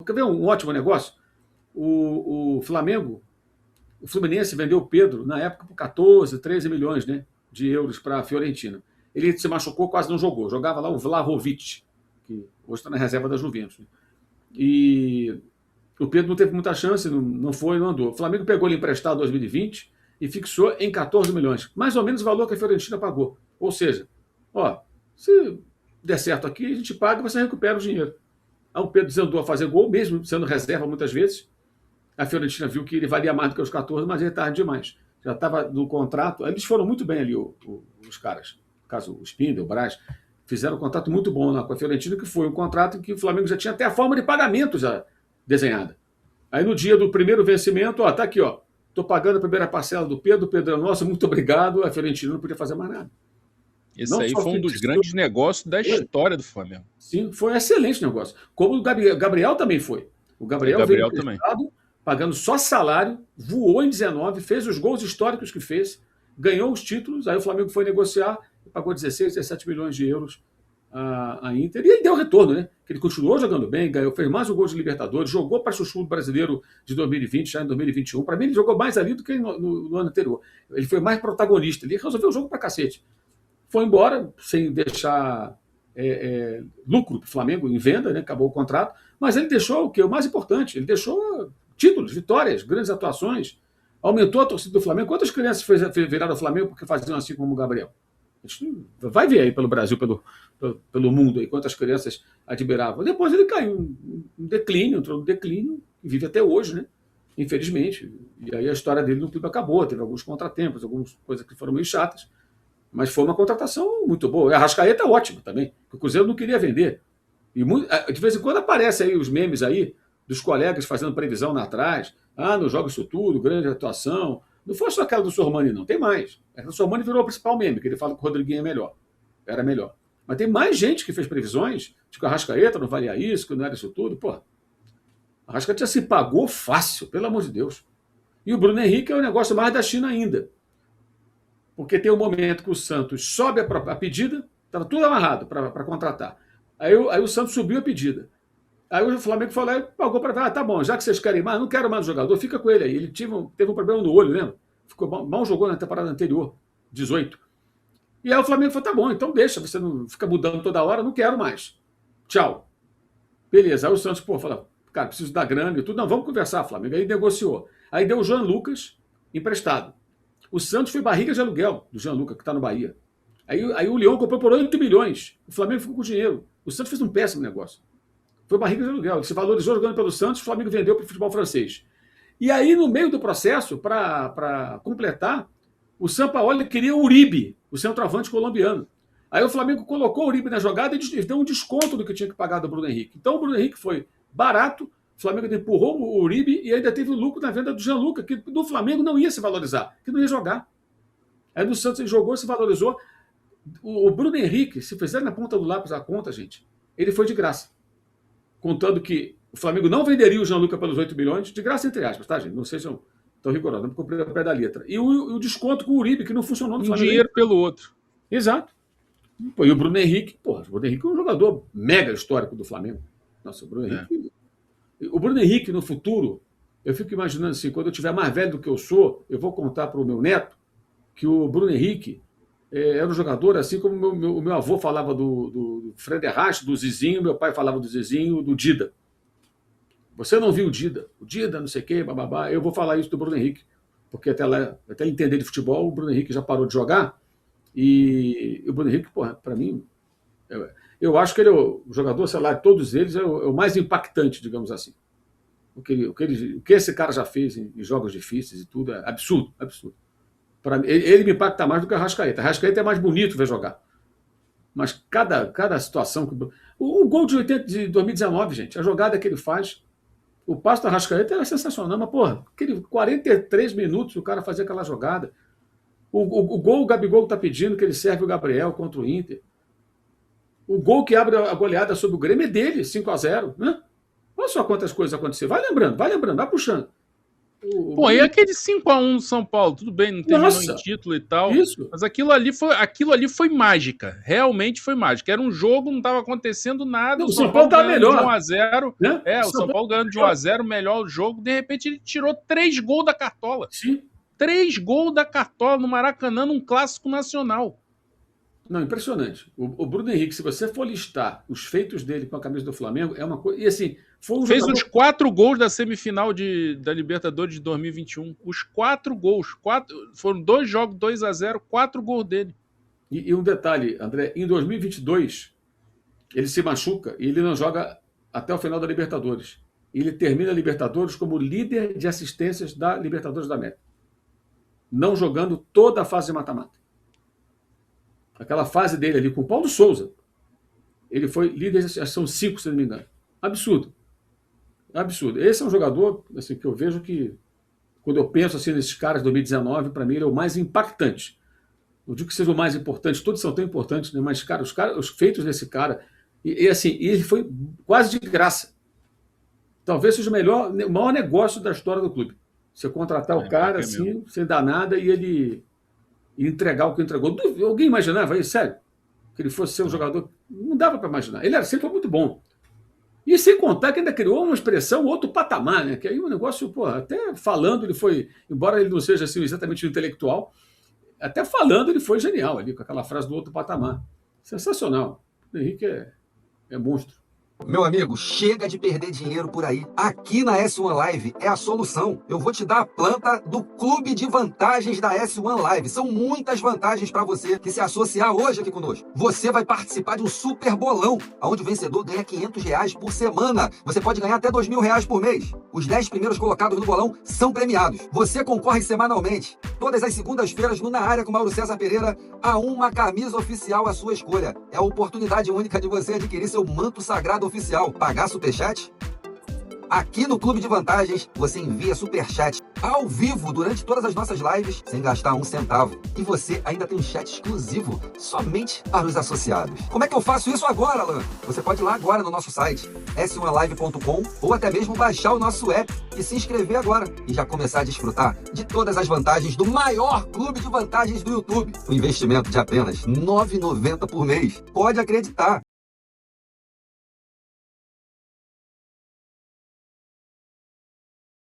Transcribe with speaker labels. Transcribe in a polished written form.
Speaker 1: Quer ver um ótimo negócio? O Flamengo, o Fluminense vendeu o Pedro, na época, por 14, 13 milhões, né, de euros para a Fiorentina. Ele se machucou, quase não jogou. Jogava lá o Vlahovic, que hoje está na reserva da Juventus. Né? E o Pedro não teve muita chance, não foi, não andou. O Flamengo pegou ele emprestado em 2020 e fixou em 14 milhões. Mais ou menos o valor que a Fiorentina pagou. Ou seja, se der certo aqui, a gente paga e você recupera o dinheiro. Aí o Pedro desandou a fazer gol, mesmo sendo reserva muitas vezes. A Fiorentina viu que ele valia mais do que os 14, mas ele tarde demais. Já estava no contrato. Eles foram muito bem ali, os caras. No caso, o Spindle, o Braz, fizeram um contrato muito bom lá com a Fiorentina, que foi um contrato em que o Flamengo já tinha até a forma de pagamento já desenhada. Aí no dia do primeiro vencimento, tá aqui, estou pagando a primeira parcela do Pedro, nossa, muito obrigado, a Fiorentina não podia fazer mais nada.
Speaker 2: Esse não aí foi um dos grandes negócios da história do Flamengo.
Speaker 1: Sim, foi um excelente negócio. Como o Gabriel também foi. O Gabriel veio emprestado, pagando só salário, voou em 19, fez os gols históricos que fez, ganhou os títulos, aí o Flamengo foi negociar e pagou 16, 17 milhões de euros a Inter, e ele deu retorno, né? Que ele continuou jogando bem, ganhou, fez mais um gol de Libertadores, jogou para Chuchu brasileiro de 2020, já em 2021. Para mim, ele jogou mais ali do que no ano anterior. Ele foi mais protagonista, ele resolveu o jogo para cacete. Foi embora, sem deixar lucro para o Flamengo em venda, né? Acabou o contrato, mas ele deixou o que? O mais importante, ele deixou títulos, vitórias, grandes atuações, aumentou a torcida do Flamengo. Quantas crianças viraram o Flamengo porque faziam assim como o Gabriel? A gente vai ver aí pelo Brasil, pelo mundo, aí, quantas crianças admiravam. Depois ele caiu em declínio, entrou no declínio, e vive até hoje, né? Infelizmente. E aí a história dele no clube acabou, teve alguns contratempos, algumas coisas que foram meio chatas, mas foi uma contratação muito boa. A Arrascaeta é ótimo também, porque o Cruzeiro não queria vender. E de vez em quando aparece aí os memes aí dos colegas fazendo previsão lá atrás. Não joga isso tudo, grande atuação. Não foi só aquela do Sormani, não. Tem mais. O Sormani virou o principal meme, que ele fala que o Rodriguinho é melhor. Era melhor. Mas tem mais gente que fez previsões de que o Arrascaeta não valia isso, que não era isso tudo. Pô, a Arrascaeta já se pagou fácil, pelo amor de Deus. E o Bruno Henrique é um negócio mais da China ainda. Porque tem um momento que o Santos sobe a pedida, estava tudo amarrado para contratar. Aí o Santos subiu a pedida. Aí o Flamengo falou e pagou para tá bom, já que vocês querem mais, não quero mais o jogador, fica com ele aí. Ele teve um problema no olho, lembra? Mal jogou na temporada anterior, 18. E aí o Flamengo falou, tá bom, então deixa, você não fica mudando toda hora, não quero mais. Tchau. Beleza. Aí o Santos, falou, cara, preciso dar grana e tudo. Não, vamos conversar, Flamengo. Aí negociou. Aí deu o Jean Lucas emprestado. O Santos foi barriga de aluguel do Jean Lucas, que está no Bahia. Aí o Lyon comprou por 8 milhões. O Flamengo ficou com dinheiro. O Santos fez um péssimo negócio. Foi barriga de aluguel. Ele se valorizou jogando pelo Santos, o Flamengo vendeu para o futebol francês. E aí, no meio do processo, para completar, o Sampaoli queria o Uribe, o centroavante colombiano. Aí o Flamengo colocou o Uribe na jogada e deu um desconto do que tinha que pagar do Bruno Henrique. Então o Bruno Henrique foi barato, o Flamengo empurrou o Uribe e ainda teve o lucro na venda do Gianluca, que do Flamengo não ia se valorizar, que não ia jogar. Aí no Santos ele jogou, se valorizou. O Bruno Henrique, se fizer na ponta do lápis a conta, gente, ele foi de graça. Contando que o Flamengo não venderia o Gianluca pelos 8 milhões, de graça entre aspas, tá, gente? Não sejam tão rigorosos, não comprei o pé da letra. E o desconto com o Uribe, que não funcionou no Flamengo.
Speaker 2: Um dinheiro pelo outro.
Speaker 1: Exato. E o Bruno Henrique, o Bruno Henrique é um jogador mega histórico do Flamengo. Nossa, o Bruno Henrique. O Bruno Henrique, no futuro, eu fico imaginando assim, quando eu tiver mais velho do que eu sou, eu vou contar para o meu neto que o Bruno Henrique era um jogador, assim como o meu avô falava do Fred Arrache, do Zizinho, meu pai falava do Zizinho, do Dida. Você não viu o Dida não sei o quê, bababá. Eu vou falar isso do Bruno Henrique, porque até entender de futebol, o Bruno Henrique já parou de jogar, e o Bruno Henrique, para mim, eu acho que ele é o jogador, sei lá, de todos eles, é o mais impactante, digamos assim. O que esse cara já fez em jogos difíceis e tudo é absurdo, absurdo. Mim, ele me impacta mais do que a Arrascaeta. A Arrascaeta é mais bonito ver jogar. Mas cada situação... O gol de 2019, gente, a jogada que ele faz, o passo da Arrascaeta era sensacional, mas, aquele 43 minutos o cara fazia aquela jogada. O gol o Gabigol está pedindo, que ele serve o Gabriel contra o Inter. O gol que abre a goleada sobre o Grêmio é dele, 5-0. Né? Olha só quantas coisas aconteceram. Vai lembrando, vai puxando.
Speaker 2: Pô, e aquele 5-1 do São Paulo, tudo bem, não terminou em título e tal, mas aquilo ali foi mágica, realmente foi mágica. Era um jogo, não estava acontecendo nada,
Speaker 1: o São Paulo estava melhor.
Speaker 2: De 1-0, né? O São Paulo ganhando de 1-0, melhor jogo, de repente ele tirou 3 gols da cartola.
Speaker 1: Sim.
Speaker 2: 3 gols da cartola no Maracanã, num clássico nacional.
Speaker 1: Não, impressionante. O Bruno Henrique, se você for listar os feitos dele com a camisa do Flamengo, é uma coisa. E assim,
Speaker 2: fez os 4 gols da semifinal da Libertadores de 2021. Os 4 gols. Foram 2 jogos, 2-0, 4 gols dele.
Speaker 1: E um detalhe, André, em 2022, ele se machuca e ele não joga até o final da Libertadores. Ele termina a Libertadores como líder de assistências da Libertadores da América. Não jogando toda a fase de mata-mata. Aquela fase dele ali com o Paulo Souza, ele foi líder, são 5, se não me engano. Absurdo. Absurdo. Esse é um jogador assim, que eu vejo que, quando eu penso assim, nesses caras de 2019, para mim ele é o mais impactante. Não digo que seja o mais importante, todos são tão importantes, né? Mas, cara, os feitos desse cara, assim, ele foi quase de graça. Talvez seja o maior negócio da história do clube. Você contratar o cara assim, sem dar nada, e ele entregar o que entregou. Alguém imaginava isso? Sério? Que ele fosse ser um jogador? Não dava para imaginar. Ele sempre foi muito bom. E sem contar que ainda criou uma expressão, outro patamar, né? Que aí o negócio, pô, até falando, ele foi, embora ele não seja assim, exatamente um intelectual, até falando ele foi genial ali, com aquela frase do outro patamar. Sensacional. O Henrique é monstro.
Speaker 3: Meu amigo, chega de perder dinheiro por aí. Aqui na S1 Live é a solução. Eu vou te dar a planta do Clube de Vantagens da S1 Live. São muitas vantagens para você que se associar hoje aqui conosco. Você vai participar de um super bolão, onde o vencedor ganha R$500 por semana. Você pode ganhar até R$2.000 por mês. Os 10 primeiros colocados no bolão são premiados. Você concorre semanalmente, todas as segundas-feiras, no Na Área com Mauro César Pereira, a uma camisa oficial à sua escolha. É a oportunidade única de você adquirir seu manto sagrado oficial. Pagar superchat? Aqui no Clube de Vantagens, você envia superchat ao vivo durante todas as nossas lives, sem gastar um centavo. E você ainda tem um chat exclusivo somente para os associados. Como é que eu faço isso agora, Alan? Você pode ir lá agora no nosso site, s1live.com, ou até mesmo baixar o nosso app e se inscrever agora. E já começar a desfrutar de todas as vantagens do maior clube de vantagens do YouTube. Um investimento de apenas R$9,90 por mês. Pode acreditar.